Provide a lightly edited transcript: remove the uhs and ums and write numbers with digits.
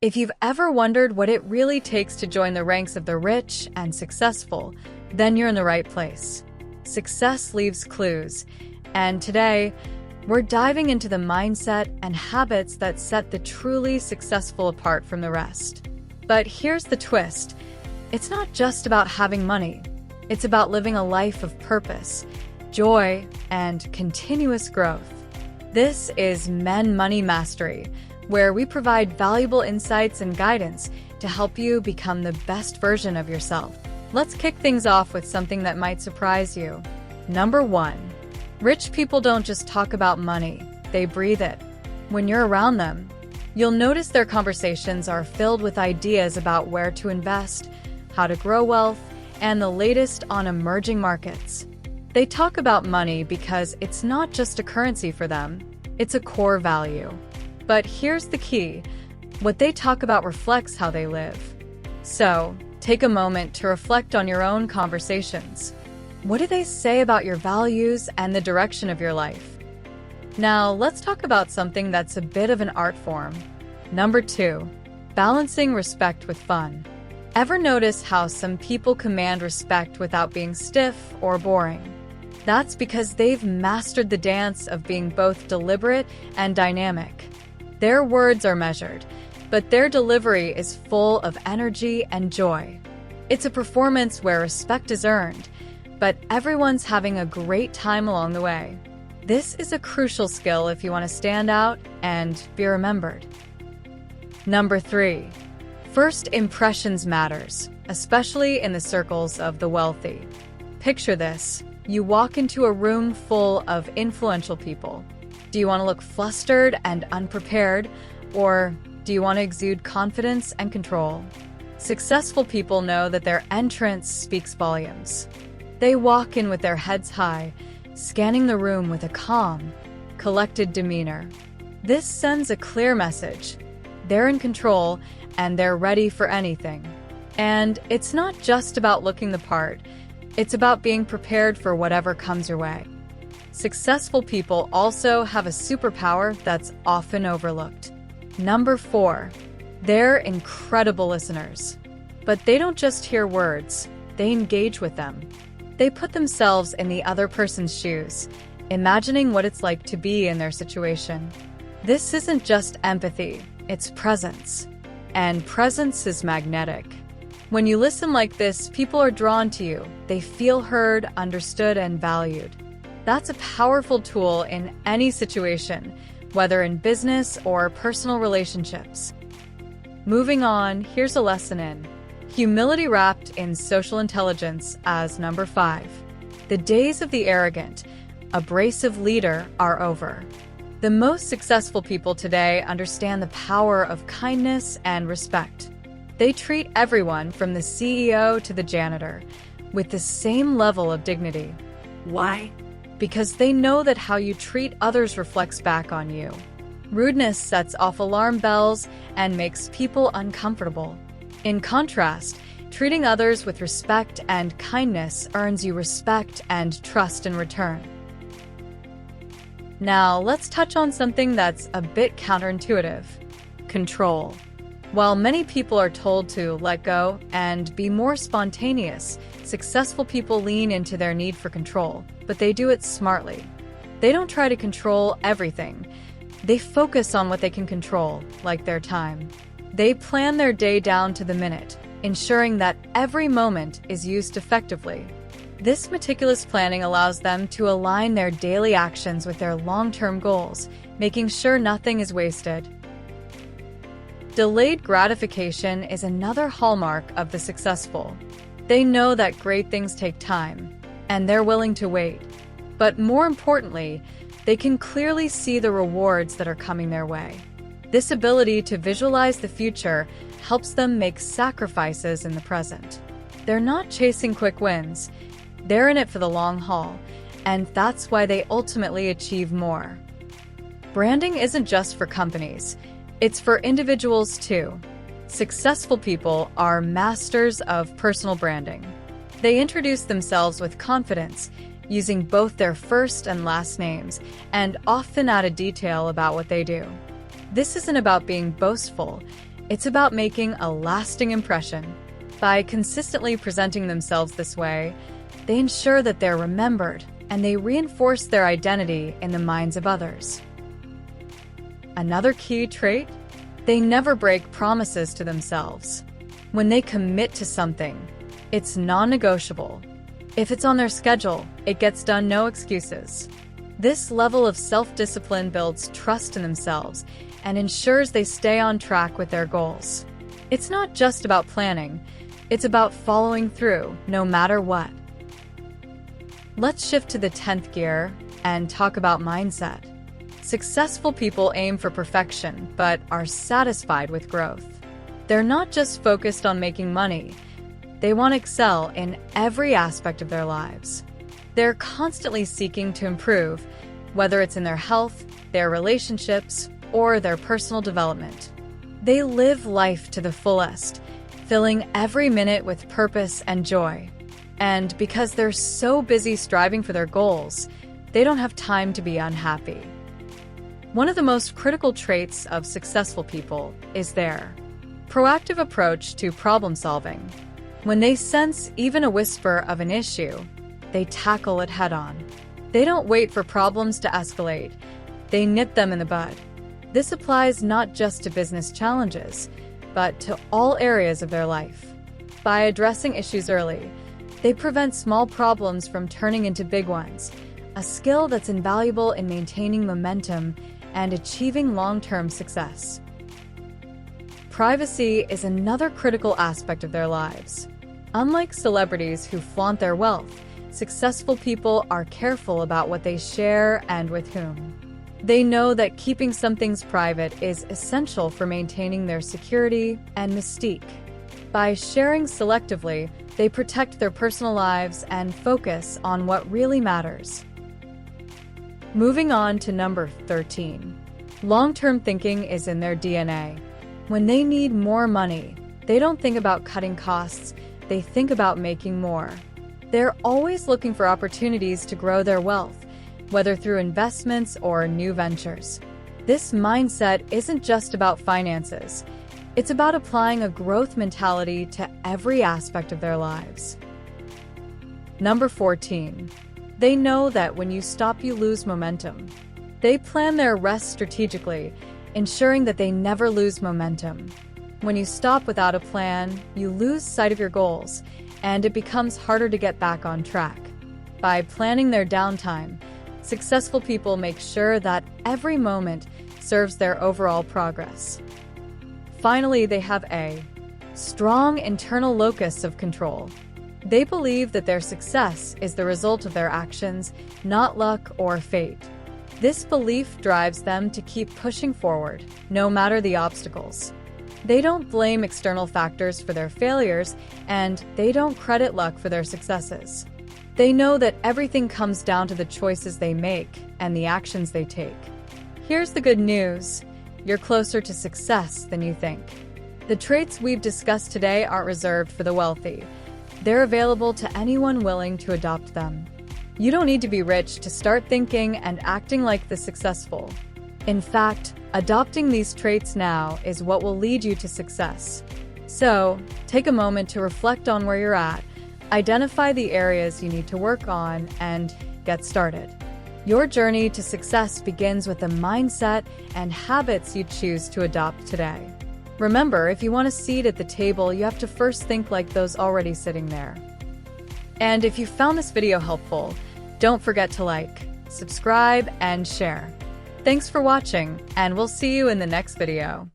If you've ever wondered what it really takes to join the ranks of the rich and successful, then you're in the right place. Success leaves clues, and today, we're diving into the mindset and habits that set the truly successful apart from the rest. But here's the twist. It's not just about having money. It's about living a life of purpose, joy, and continuous growth. This is Men Money Mastery, where we provide valuable insights and guidance to help you become the best version of yourself. Let's kick things off with something that might surprise you. Number 1. Rich people don't just talk about money, they breathe it. When you're around them, you'll notice their conversations are filled with ideas about where to invest, how to grow wealth, and the latest on emerging markets. They talk about money because it's not just a currency for them, it's a core value. But here's the key. What they talk about reflects how they live. So, take a moment to reflect on your own conversations. What do they say about your values and the direction of your life? Now, let's talk about something that's a bit of an art form. Number 2. Balancing respect with fun. Ever notice how some people command respect without being stiff or boring? That's because they've mastered the dance of being both deliberate and dynamic. Their words are measured, but their delivery is full of energy and joy. It's a performance where respect is earned, but everyone's having a great time along the way. This is a crucial skill if you want to stand out and be remembered. Number 3. First impressions matters, especially in the circles of the wealthy. Picture this. You walk into a room full of influential people. Do you want to look flustered and unprepared, or do you want to exude confidence and control? Successful people know that their entrance speaks volumes. They walk in with their heads high, scanning the room with a calm, collected demeanor. This sends a clear message. They're in control, and they're ready for anything. And it's not just about looking the part. It's about being prepared for whatever comes your way. Successful people also have a superpower that's often overlooked. Number 4. They're incredible listeners. But they don't just hear words, they engage with them. They put themselves in the other person's shoes, imagining what it's like to be in their situation. This isn't just empathy, it's presence. And presence is magnetic. When you listen like this, people are drawn to you. They feel heard, understood, and valued. That's a powerful tool in any situation, whether in business or personal relationships. Moving on, here's a lesson in humility wrapped in social intelligence as number 5. The days of the arrogant, abrasive leader are over. The most successful people today understand the power of kindness and respect. They treat everyone from the CEO to the janitor with the same level of dignity. Why? Because they know that how you treat others reflects back on you. Rudeness sets off alarm bells and makes people uncomfortable. In contrast, treating others with respect and kindness earns you respect and trust in return. Now, let's touch on something that's a bit counterintuitive: control. While many people are told to let go and be more spontaneous, successful people lean into their need for control, but they do it smartly. They don't try to control everything. They focus on what they can control, like their time. They plan their day down to the minute, ensuring that every moment is used effectively. This meticulous planning allows them to align their daily actions with their long-term goals, making sure nothing is wasted. Delayed gratification is another hallmark of the successful. They know that great things take time, and they're willing to wait. But more importantly, they can clearly see the rewards that are coming their way. This ability to visualize the future helps them make sacrifices in the present. They're not chasing quick wins. They're in it for the long haul, and that's why they ultimately achieve more. Branding isn't just for companies. It's for individuals too. Successful people are masters of personal branding. They introduce themselves with confidence, using both their first and last names, and often add a detail about what they do. This isn't about being boastful. It's about making a lasting impression. By consistently presenting themselves this way, they ensure that they're remembered and they reinforce their identity in the minds of others. Another key trait: they never break promises to themselves. When they commit to something, it's non-negotiable. If it's on their schedule, it gets done, no excuses. This level of self-discipline builds trust in themselves and ensures they stay on track with their goals. It's not just about planning, it's about following through, no matter what. Let's shift to the 10th gear and talk about mindset. Successful people aim for perfection, but are satisfied with growth. They're not just focused on making money. They want to excel in every aspect of their lives. They're constantly seeking to improve, whether it's in their health, their relationships, or their personal development. They live life to the fullest, filling every minute with purpose and joy. And because they're so busy striving for their goals, they don't have time to be unhappy. One of the most critical traits of successful people is their proactive approach to problem solving. When they sense even a whisper of an issue, they tackle it head-on. They don't wait for problems to escalate. They nip them in the bud. This applies not just to business challenges, but to all areas of their life. By addressing issues early, they prevent small problems from turning into big ones, a skill that's invaluable in maintaining momentum and achieving long-term success. Privacy is another critical aspect of their lives. Unlike celebrities who flaunt their wealth, successful people are careful about what they share and with whom. They know that keeping some things private is essential for maintaining their security and mystique. By sharing selectively, they protect their personal lives and focus on what really matters. Moving on to number 13. Long-term thinking is in their DNA. When they need more money, they don't think about cutting costs, they think about making more. They're always looking for opportunities to grow their wealth, whether through investments or new ventures. This mindset isn't just about finances. It's about applying a growth mentality to every aspect of their lives. Number 14. They know that when you stop, you lose momentum. They plan their rest strategically, ensuring that they never lose momentum. When you stop without a plan, you lose sight of your goals, and it becomes harder to get back on track. By planning their downtime, successful people make sure that every moment serves their overall progress. Finally, they have a strong internal locus of control. They believe that their success is the result of their actions, not luck or fate. This belief drives them to keep pushing forward, no matter the obstacles. They don't blame external factors for their failures, and they don't credit luck for their successes. They know that everything comes down to the choices they make and the actions they take. Here's the good news: you're closer to success than you think. The traits we've discussed today aren't reserved for the wealthy. They're available to anyone willing to adopt them. You don't need to be rich to start thinking and acting like the successful. In fact, adopting these traits now is what will lead you to success. So, take a moment to reflect on where you're at, identify the areas you need to work on, and get started. Your journey to success begins with the mindset and habits you choose to adopt today. Remember, if you want a seat at the table, you have to first think like those already sitting there. And if you found this video helpful, don't forget to like, subscribe, and share. Thanks for watching, and we'll see you in the next video.